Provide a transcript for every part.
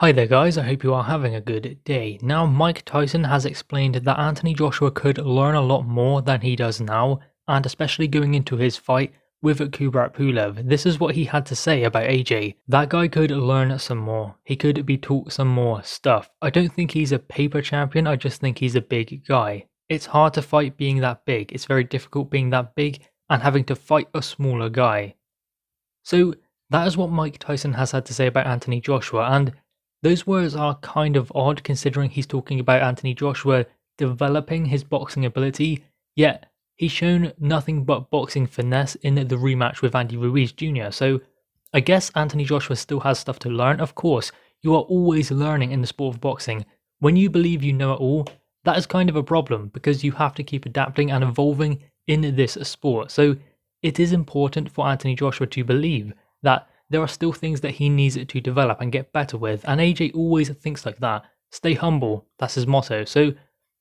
Hi there guys, I hope you are having a good day. Now Mike Tyson has explained that Anthony Joshua could learn a lot more than he does now, and especially going into his fight with Kubrat Pulev. This is what he had to say about AJ. That guy could learn some more. He could be taught some more stuff. I don't think he's a paper champion, I just think he's a big guy. It's hard to fight being that big. It's very difficult being that big and having to fight a smaller guy. So that is what Mike Tyson has had to say about Anthony Joshua, and those words are kind of odd considering he's talking about Anthony Joshua developing his boxing ability, yet he's shown nothing but boxing finesse in the rematch with Andy Ruiz Jr. So I guess Anthony Joshua still has stuff to learn. Of course, you are always learning in the sport of boxing. When you believe you know it all, that is kind of a problem because you have to keep adapting and evolving in this sport. So it is important for Anthony Joshua to believe that there are still things that he needs to develop and get better with, and AJ always thinks like that. Stay humble, that's his motto. So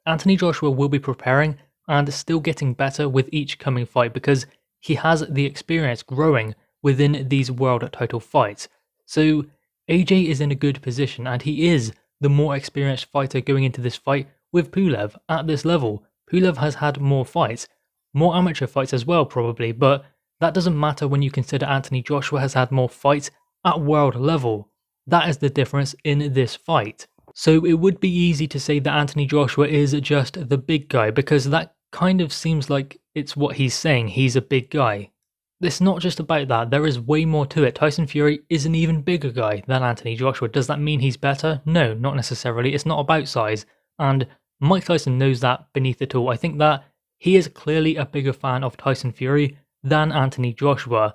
Anthony Joshua will be preparing and still getting better with each coming fight because he has the experience growing within these world title fights. So AJ is in a good position and he is the more experienced fighter going into this fight with Pulev at this level. Pulev has had more fights, more amateur fights as well probably, but that doesn't matter when you consider Anthony Joshua has had more fights at world level. That is the difference in this fight. So it would be easy to say that Anthony Joshua is just the big guy because that kind of seems like it's what he's saying, he's a big guy. It's not just about that, there is way more to it. Tyson Fury is an even bigger guy than Anthony Joshua. Does that mean he's better? No, not necessarily. It's not about size. And Mike Tyson knows that beneath it all. I think that he is clearly a bigger fan of Tyson Fury than Anthony Joshua.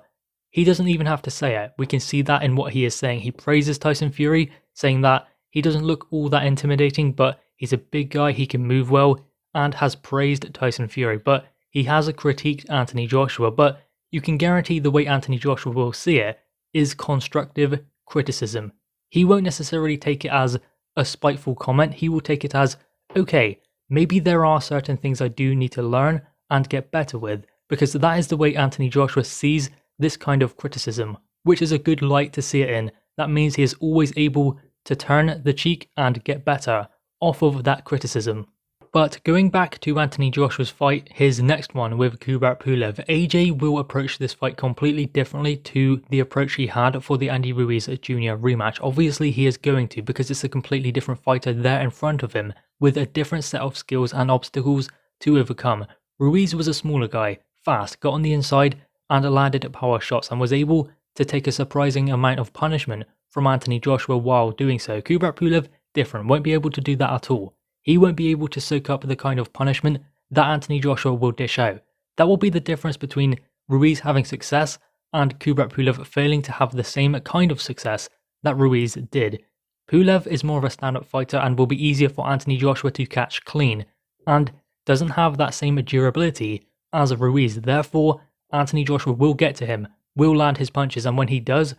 He doesn't even have to say it. We can see that in what he is saying. He praises Tyson Fury, saying that he doesn't look all that intimidating, but he's a big guy, he can move well, and has praised Tyson Fury. But he has critiqued Anthony Joshua, but you can guarantee the way Anthony Joshua will see it is constructive criticism. He won't necessarily take it as a spiteful comment, he will take it as, okay, maybe there are certain things I do need to learn and get better with, because that is the way Anthony Joshua sees this kind of criticism, which is a good light to see it in. That means he is always able to turn the cheek and get better off of that criticism. But going back to Anthony Joshua's fight, his next one with Kubrat Pulev, AJ will approach this fight completely differently to the approach he had for the Andy Ruiz Jr. rematch. Obviously he is going to, because it's a completely different fighter there in front of him, with a different set of skills and obstacles to overcome. Ruiz was a smaller guy, fast, got on the inside and landed power shots and was able to take a surprising amount of punishment from Anthony Joshua while doing so. Kubrat Pulev, different, won't be able to do that at all. He won't be able to soak up the kind of punishment that Anthony Joshua will dish out. That will be the difference between Ruiz having success and Kubrat Pulev failing to have the same kind of success that Ruiz did. Pulev is more of a stand-up fighter and will be easier for Anthony Joshua to catch clean, and doesn't have that same durability as Ruiz. Therefore, Anthony Joshua will get to him, will land his punches, and when he does,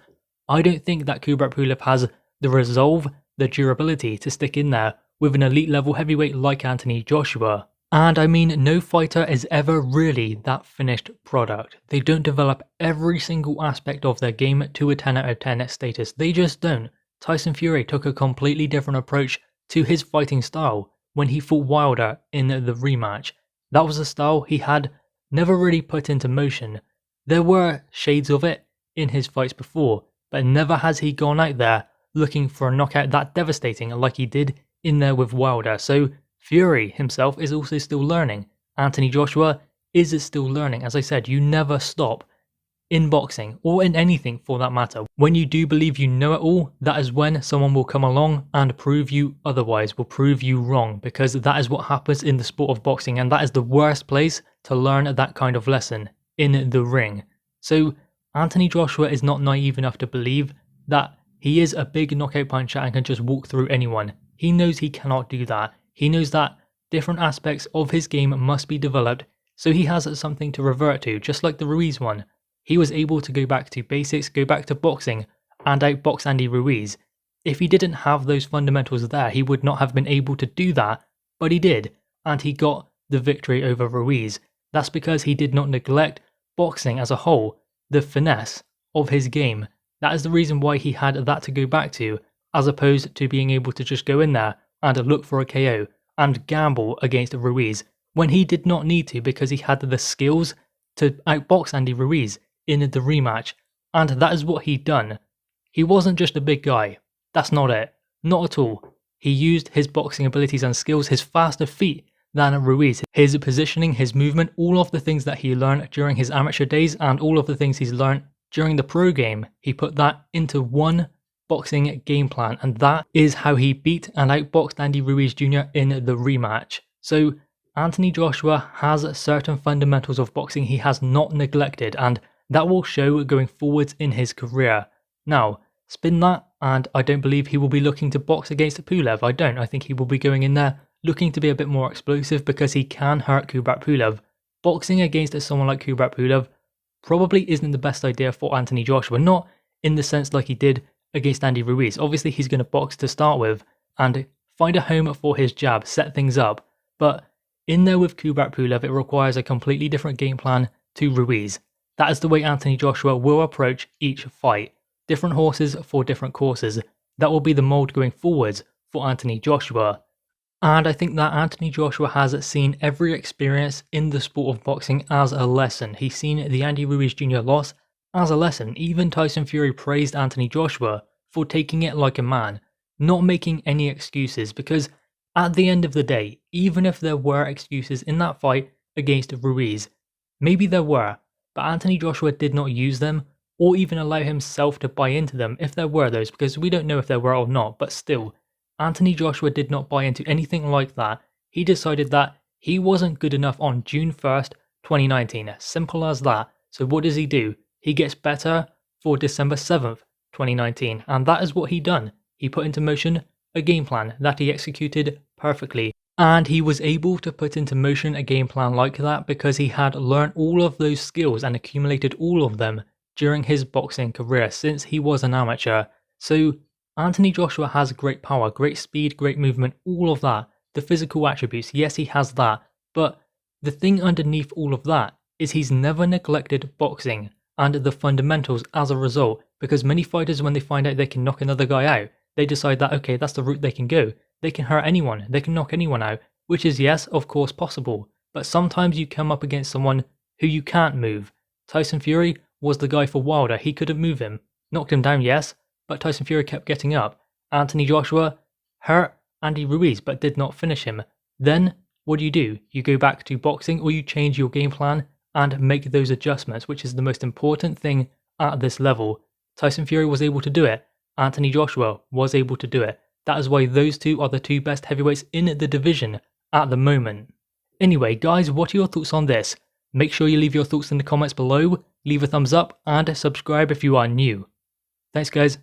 I don't think that Kubrat Pulev has the resolve, the durability to stick in there with an elite level heavyweight like Anthony Joshua. And I mean, no fighter is ever really that finished product. They don't develop every single aspect of their game to a 10 out of 10 status. They just don't. Tyson Fury took a completely different approach to his fighting style when he fought Wilder in the rematch. That was a style he had never really put into motion. There were shades of it in his fights before, but never has he gone out there looking for a knockout that devastating like he did in there with Wilder. So Fury himself is also still learning. Anthony Joshua is still learning. As I said, you never stop in boxing, or in anything for that matter. When you do believe you know it all, that is when someone will come along and prove you otherwise, will prove you wrong, because that is what happens in the sport of boxing, and that is the worst place to learn that kind of lesson, in the ring. So Anthony Joshua is not naive enough to believe that he is a big knockout puncher and can just walk through anyone. He knows he cannot do that. He knows that different aspects of his game must be developed, so he has something to revert to, just like the Ruiz one. He was able to go back to basics, go back to boxing, and outbox Andy Ruiz. If he didn't have those fundamentals there, he would not have been able to do that, but he did, and he got the victory over Ruiz. That's because he did not neglect boxing as a whole, the finesse of his game. That is the reason why he had that to go back to. as opposed to being able to just go in there and look for a KO and gamble against Ruiz when he did not need to because he had the skills to outbox Andy Ruiz in the rematch, and that is what he'd done. He wasn't just a big guy. That's not it. Not at all. He used his boxing abilities and skills, his faster feet than Ruiz, his positioning, his movement, all of the things that he learned during his amateur days and all of the things he's learned during the pro game. He put that into one boxing game plan, and that is how he beat and outboxed Andy Ruiz Jr. in the rematch. So Anthony Joshua has certain fundamentals of boxing he has not neglected, and that will show going forwards in his career. Now, spin that, and I don't believe he will be looking to box against Pulev. I don't. I think he will be going in there looking to be a bit more explosive because he can hurt Kubrat Pulev. Boxing against someone like Kubrat Pulev probably isn't the best idea for Anthony Joshua, not in the sense like he did against Andy Ruiz. Obviously, he's going to box to start with and find a home for his jab, set things up, but in there with Kubrat Pulev, it requires a completely different game plan to Ruiz. That is the way Anthony Joshua will approach each fight. Different horses for different courses. That will be the mold going forwards for Anthony Joshua. And I think that Anthony Joshua has seen every experience in the sport of boxing as a lesson. He's seen the Andy Ruiz Jr. loss as a lesson. Even Tyson Fury praised Anthony Joshua for taking it like a man, not making any excuses, because at the end of the day, even if there were excuses in that fight against Ruiz, maybe there were, but Anthony Joshua did not use them or even allow himself to buy into them if there were those, because we don't know if there were or not, but still, Anthony Joshua did not buy into anything like that. He decided that he wasn't good enough on June 1st, 2019. Simple as that. So what does he do? He gets better for December 7th, 2019. And that is what he done. He put into motion a game plan that he executed perfectly. And he was able to put into motion a game plan like that because he had learned all of those skills and accumulated all of them during his boxing career since he was an amateur. So Anthony Joshua has great power, great speed, great movement, all of that. The physical attributes, yes, he has that. But the thing underneath all of that is he's never neglected boxing and the fundamentals as a result. Because many fighters, when they find out they can knock another guy out, they decide that, okay, that's the route they can go. They can hurt anyone, they can knock anyone out, which is, yes, of course, possible. But sometimes you come up against someone who you can't move. Tyson Fury was the guy for Wilder. He couldn't move him. Knocked him down, yes, but Tyson Fury kept getting up. Anthony Joshua hurt Andy Ruiz but did not finish him. Then, what do? You go back to boxing or you change your game plan and make those adjustments, which is the most important thing at this level. Tyson Fury was able to do it. Anthony Joshua was able to do it. That is why those two are the two best heavyweights in the division at the moment. Anyway, guys, what are your thoughts on this? Make sure you leave your thoughts in the comments below, leave a thumbs up, and subscribe if you are new. Thanks, guys.